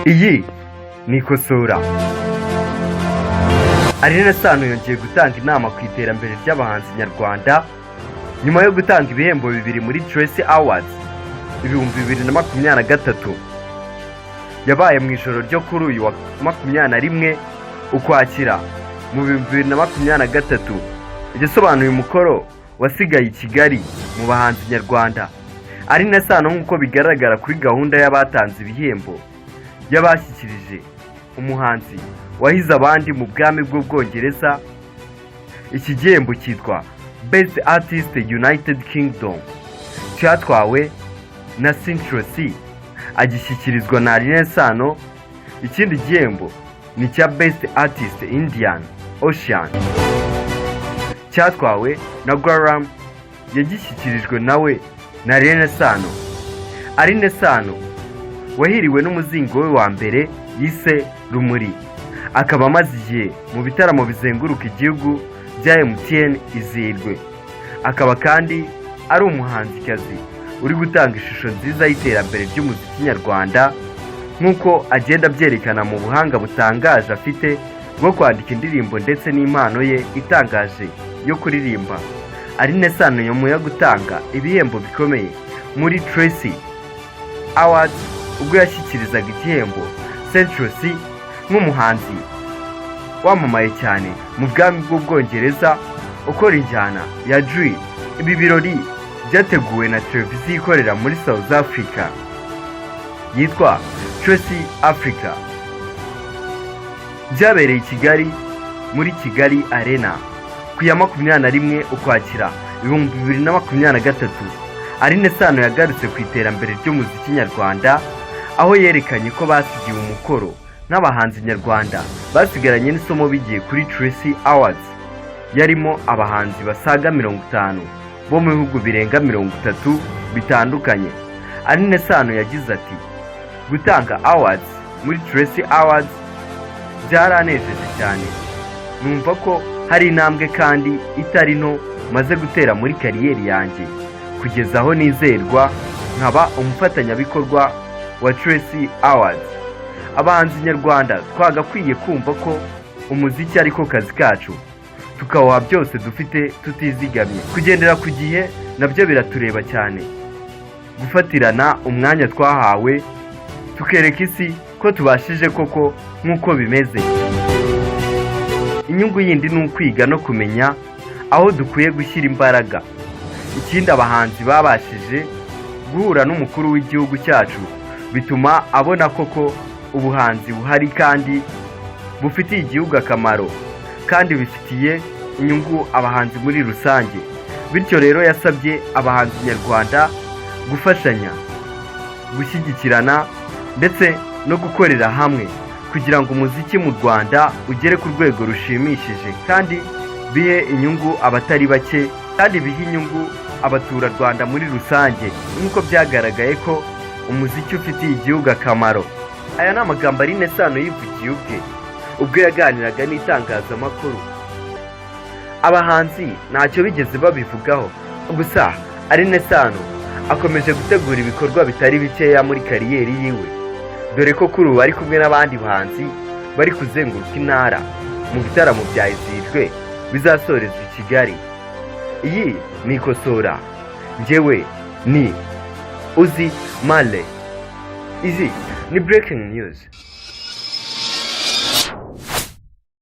iyi ni ikosora. Alyn Sano yongeye gutanga inama ku iterambere ry'abahanzi nyarwanda nyuma yo gutanga ibihembo bibiri muri Trace Awards 2023 yabaye mu ijoro ryo kuri uyu wa 21 ukwakira mu 2023. Yasobanuye umukoro wasigaye i Kigali mu bahanzi nyarwanda. Alyn Sano nk'uko bigaragara kuri gahunda y'abatanze ibihembo yabishyikirije umuhanzi wahize abandi mu bwami bw'u Bwongereza. Iki gihembo cyitwa Best Artist United Kingdom, cyatwawe na Central Cee, agishyikirizwa na Alyn Sano. Ikindi gihembo ni icya Best Artist Indian Ocean, cyatwawe na Goulam, yagishyikirijwe nawe na Alyn Sano. Alyn Sano wahiriwe n'umuzingo we wa mbere yise Rumuri, akaba amaze igihe mu bitaramo bizenguruka igihugu bya MTN izihirwe. Akaba kandi ari umuhanzikazi uri gutanga ishusho nziza y'iterambere ry'umuziki nyarwanda nk'uko agenda abyerekana mu buhanga butangaje afite bwo kwandika indirimbo ndetse n'impano ye itangaje yo kuririmba. Alyn Sano nyuma yo gutanga ibihembo bikomeye muri Trace Awards ubwo yashyikirizaga igihembo Central Cee nk'umuhanzi wamamaye cyane mu bwami bw'u Bwongereza ukora injyana ya drill. Ibi birori byateguwe na televiziyo ikorera muri South Africa yitwa Trace Africa, byabereye i Kigali muri Kigali Arena ku ya 21 ukwakira 2023. Alyn Sano yagarutse ku iterambere ry'umuziki nyarwanda aho yerekanye ko basigiwe umukoro n'abahanzi nyarwanda basigaranye n'isomo bigiye kuri Trace Awards. Yarimo abahanzi basaga 50 bo mu bihugu birenga 30 bitandukanye. Alyn Sano yagize ati, gutanga awards muri Trace Awards byaranejeje cyane. Numva ko hari intambwe kandi itari nto maze gutera muri kariyeri yanjye kugeza aho nizerwa nkaba umufatanyabikorwa wa Trace Awards. Abahanzi nyarwanda twagakwiye kumva ko umuziki ariko kazi kacu, tukawuha byose dufite tutizigamye. Kugendera ku gihe nabyo biratureba cyane, gufatirana umwanya twahawe tukereka isi ko tubashije koko nk'uko bimeze. Inyungu yindi ni ukwiga no kumenya aho dukwiye gushyira imbaraga. Ikindi, abahanzi babashije guhura n'umukuru w'igihugu cyacu bituma abona koko ubuhanzi buhari kandi bufitiye igihugu akamaro kandi bifitiye inyungu abahanzi muri rusange. Bityo rero yasabye abahanzi nyarwanda gufashanya, gushyigikirana ndetse no gukorera hamwe kugira ngo umuziki mu Rwanda ugere ku rwego rushimishije kandi bihe inyungu abatari bake kandi bihe inyungu abaturarwanda muri rusange nk'uko byagaragaye ko umuziki ufitiye igihugu akamaro. Aya ni amagambo Alyn Sano yivugiye ubwo yaganiraga n'itangazamakuru. Abahanzi ntacyo bigeze babivugaho, gusa Alyn Sano akomeje gutegura ibikorwa bitari bikeya muri kariyeri yiwe, dore ko kuri ubu ari kumwe n'abandi bahanzi bari kuzenguruka intara mu bitaramo bya izihirwe bizasorezwa i Kigali. Iyi ni ikosora. Njyewe ni Uzi Male. Izi ni breaking news.